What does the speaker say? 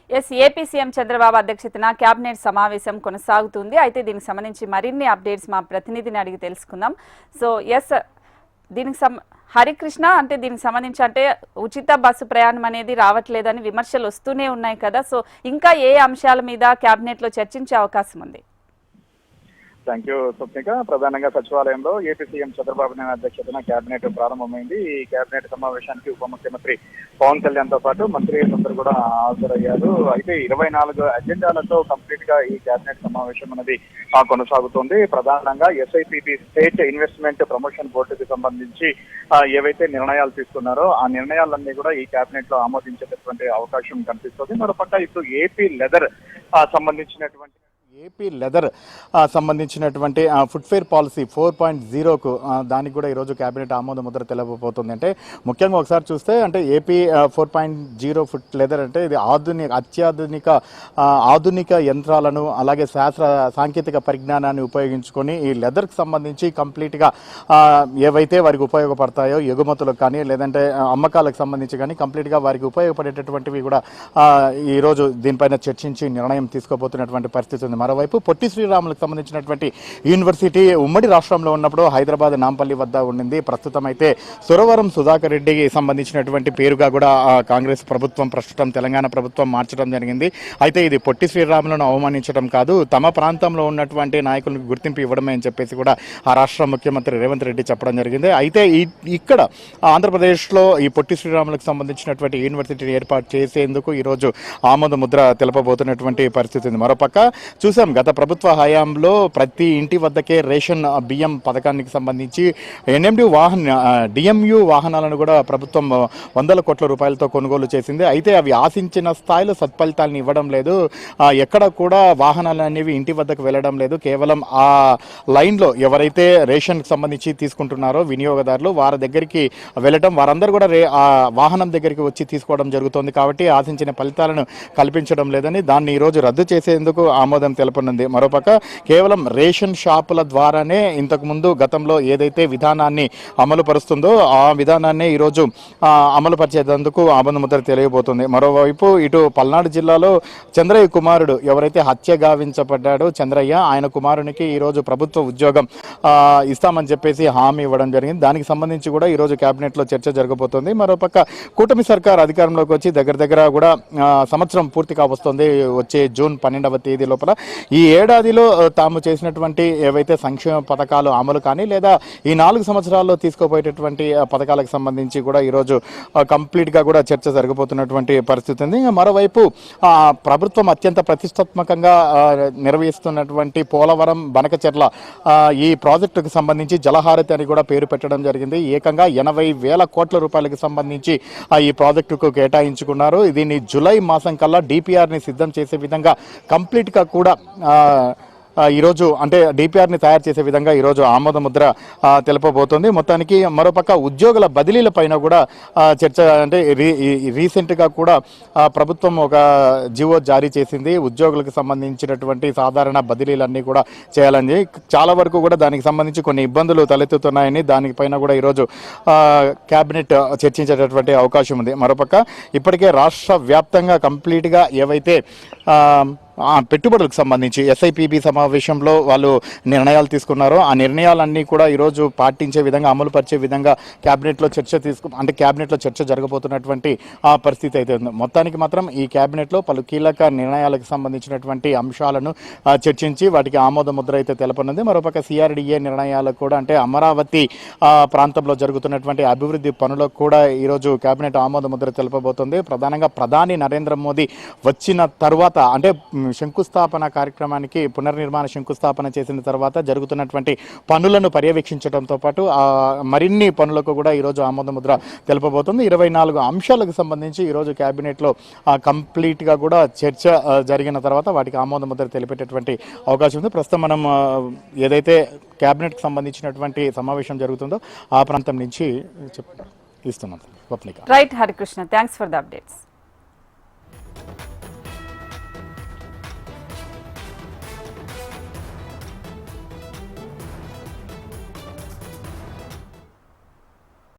AP CM Chandrababu అధ్యక్షతన cabinet సమావేశం కొనసాగుతుంది. అయితే దీనికి సంబంధించి మరిన్ని అప్డేట్స్ మా ప్రతినిధిని అడిగి తెలుసుకుందాం. సో దీనికి హరికృష్ణ, దీనికి సంబంధించి ఉచిత బస్సు ప్రయాణం అనేది రావట్లేదని విమర్శలు వస్తూనే ఉన్నాయి కదా. సో ఇంకా ఏ అంశాల మీద కేబినెట్ లో చర్చించే అవకాశం ఉంది? Thank you Swapnika. ప్రధానంగా సచివాలయంలో ఏపీ సీఎం చంద్రబాబు నాయుడు అధ్యక్షతన కేబినెట్ ప్రారంభమైంది. ఈ కేబినెట్ సమావేశానికి ఉప ముఖ్యమంత్రి పవన్ కళ్యాణ్ తో పాటు మంత్రులందరూ కూడా హాజరయ్యారు. అయితే 24 అజెండాలతో కంప్లీట్ గా ఈ కేబినెట్ సమావేశం అనేది కొనసాగుతుంది. ప్రధానంగా ఎస్ఐపిబి స్టేట్ ఇన్వెస్ట్మెంట్ ప్రమోషన్ బోర్డుకి సంబంధించి ఏవైతే నిర్ణయాలు తీసుకున్నారో ఆ నిర్ణయాలన్నీ కూడా ఈ కేబినెట్ లో ఆమోదించేటటువంటి అవకాశం కనిపిస్తుంది. మరోపక్క ఇప్పుడు ఏపీ లెదర్ సంబంధించినటువంటి ఫుట్వేర్ పాలసీ 4.0కు దానికి కూడా ఈరోజు కేబినెట్ ఆమోద ముద్ర తెలపబోతుంది. అంటే ముఖ్యంగా ఒకసారి చూస్తే ఏపీ 4.0 ఫుట్ లెదర్ అంటే ఇది ఆధునిక యంత్రాలను అలాగే సాంకేతిక పరిజ్ఞానాన్ని ఉపయోగించుకొని ఈ లెదర్కి సంబంధించి కంప్లీట్గా ఏవైతే వారికి ఉపయోగపడతాయో ఎగుమతులకు కానీ లేదంటే అమ్మకాలకు సంబంధించి కానీ కంప్లీట్గా వారికి ఉపయోగపడేటటువంటివి కూడా ఈరోజు దీనిపైన చర్చించి నిర్ణయం తీసుకోబోతున్నటువంటి పరిస్థితి ఉంది. మరోవైపు పొట్టి శ్రీరాములకు సంబంధించినటువంటి యూనివర్సిటీ ఉమ్మడి రాష్ట్రంలో ఉన్నప్పుడు హైదరాబాద్ నాంపల్లి వద్ద ఉండింది. ప్రస్తుతం అయితే సురవరం సుధాకర్ రెడ్డికి సంబంధించినటువంటి పేరుగా కూడా కాంగ్రెస్ ప్రభుత్వం ప్రస్తుతం తెలంగాణ ప్రభుత్వం మార్చడం జరిగింది. అయితే ఇది పొట్టి శ్రీరాములను అవమానించడం కాదు, తమ ప్రాంతంలో ఉన్నటువంటి నాయకులకు గుర్తింపు ఇవ్వడమే అని చెప్పేసి కూడా ఆ రాష్ట్ర ముఖ్యమంత్రి రేవంత్ రెడ్డి చెప్పడం జరిగింది. అయితే ఇక్కడ ఆంధ్రప్రదేశ్లో ఈ పొట్టి శ్రీరాములకు సంబంధించినటువంటి యూనివర్సిటీని ఏర్పాటు చేసేందుకు ఈరోజు ఆమోద ముద్ర తెలపబోతున్నటువంటి పరిస్థితి ఉంది. మరోపక్క చూసాం గత ప్రభుత్వ హయాంలో ప్రతి ఇంటి వద్దకే రేషన్ బియ్యం పథకానికి సంబంధించి డిఎంయు వాహనాలను కూడా ప్రభుత్వం 100 కోట్ల రూపాయలతో కొనుగోలు చేసింది. అయితే అవి ఆశించిన స్థాయిలో సత్ఫలితాలను ఇవ్వడం లేదు. ఎక్కడ కూడా వాహనాలు అనేవి ఇంటి వద్దకు వెళ్ళడం లేదు. కేవలం ఆ లైన్లో ఎవరైతే రేషన్కి సంబంధించి తీసుకుంటున్నారో వినియోగదారులు వారి దగ్గరికి వెళ్ళటం, వారందరూ కూడా ఆ వాహనం దగ్గరికి వచ్చి తీసుకోవడం జరుగుతుంది. కాబట్టి ఆశించిన ఫలితాలను కల్పించడం లేదని దాన్ని ఈరోజు రద్దు చేసేందుకు ఆమోదం తెలపనుంది. మరోపక్క కేవలం రేషన్ షాపుల ద్వారానే ఇంతకుముందు గతంలో ఏదైతే విధానాన్ని అమలు పరుస్తుందో ఆ విధానాన్ని ఈరోజు అమలు పరిచేందుకు ఆమోద ముద్ర తెలియబోతుంది. మరోవైపు ఇటు పల్నాడు జిల్లాలో చంద్రయ్య కుమారుడు ఎవరైతే హత్య గావించబడ్డాడో చంద్రయ్య, ఆయన కుమారునికి ఈరోజు ప్రభుత్వ ఉద్యోగం ఇస్తామని చెప్పేసి హామీ ఇవ్వడం జరిగింది. దానికి సంబంధించి కూడా ఈరోజు కేబినెట్లో చర్చ జరగబోతోంది. మరోపక్క కూటమి సర్కార్ అధికారంలోకి వచ్చి దగ్గర కూడా సంవత్సరం పూర్తిగా వస్తుంది. వచ్చే జూన్ 12వ తేదీ లోపల ఈ ఏడాదిలో తాము చేసినటువంటి ఏవైతే సంక్షేమ పథకాలు అమలు కానీ లేదా ఈ 4 సంవత్సరాల్లో తీసుకోపోయేటటువంటి పథకాలకు సంబంధించి కూడా ఈరోజు కంప్లీట్గా కూడా చర్చ జరగబోతున్నటువంటి పరిస్థితి ఉంది. మరోవైపు ప్రభుత్వం అత్యంత ప్రతిష్టాత్మకంగా నిర్వహిస్తున్నటువంటి పోలవరం బనకచెర్ల ఈ ప్రాజెక్టుకు సంబంధించి జలహారతి అని కూడా పేరు పెట్టడం జరిగింది. ఏకంగా 80,000 కోట్ల రూపాయలకు సంబంధించి ఈ ప్రాజెక్టుకు కేటాయించుకున్నారు. దీన్ని జూలై మాసం కల్లా డిపిఆర్ని సిద్ధం చేసే విధంగా కంప్లీట్గా కూడా ఈరోజు డిపిఆర్ని తయారు చేసే విధంగా ఈరోజు ఆమోద ముద్ర తెలపబోతోంది. మొత్తానికి మరోపక్క ఉద్యోగుల బదిలీల పైన కూడా చర్చ రీసెంట్గా కూడా ప్రభుత్వం ఒక జీవో జారీ చేసింది. ఉద్యోగులకు సంబంధించినటువంటి సాధారణ బదిలీలన్నీ కూడా చేయాలని, చాలా వరకు కూడా దానికి సంబంధించి కొన్ని ఇబ్బందులు తలెత్తుతున్నాయని దానిపైన కూడా ఈరోజు కేబినెట్ చర్చించేటటువంటి అవకాశం ఉంది. మరోపక్క ఇప్పటికే రాష్ట్ర వ్యాప్తంగా కంప్లీట్గా ఏవైతే పెట్టుబడులకు సంబంధించి ఎస్ఐపిబి సమావేశంలో వాళ్ళు నిర్ణయాలు తీసుకున్నారో ఆ నిర్ణయాలన్నీ కూడా ఈరోజు పాటించే విధంగా అమలు పరిచే విధంగా కేబినెట్లో చర్చ జరగబోతున్నటువంటి ఆ పరిస్థితి అయితే ఉంది. మొత్తానికి మాత్రం ఈ కేబినెట్లో పలు కీలక నిర్ణయాలకు సంబంధించినటువంటి అంశాలను చర్చించి వాటికి ఆమోద ముద్ర అయితే తెలపనుంది. మరోపక్క సిఆర్డిఏ నిర్ణయాలకు కూడా అమరావతి ప్రాంతంలో జరుగుతున్నటువంటి అభివృద్ధి పనులకు కూడా ఈరోజు కేబినెట్ ఆమోద ముద్ర తెలపబోతుంది. ప్రధానంగా ప్రధాని నరేంద్ర మోదీ వచ్చిన తర్వాత శంకుస్థాపన కార్యక్రమానికి పునర్నిర్మాణ శంకుస్థాపన చేసిన తర్వాత జరుగుతున్నటువంటి పనులను పర్యవేక్షించడంతో పాటు మరిన్ని పనులకు కూడా ఈరోజు ఆమోద ముద్ర తెలపబోతుంది. 24 అంశాలకు సంబంధించి ఈరోజు కేబినెట్లో కంప్లీట్గా కూడా చర్చ జరిగిన తర్వాత వాటికి ఆమోద ముద్ర తెలిపేటటువంటి అవకాశం ఉంది. ప్రస్తుతం మనం ఏదైతే కేబినెట్కి సంబంధించినటువంటి సమావేశం జరుగుతుందో ఆ ప్రాంతం నుంచి ఇస్తున్నాం. Right Harikrishna, thanks for the updates.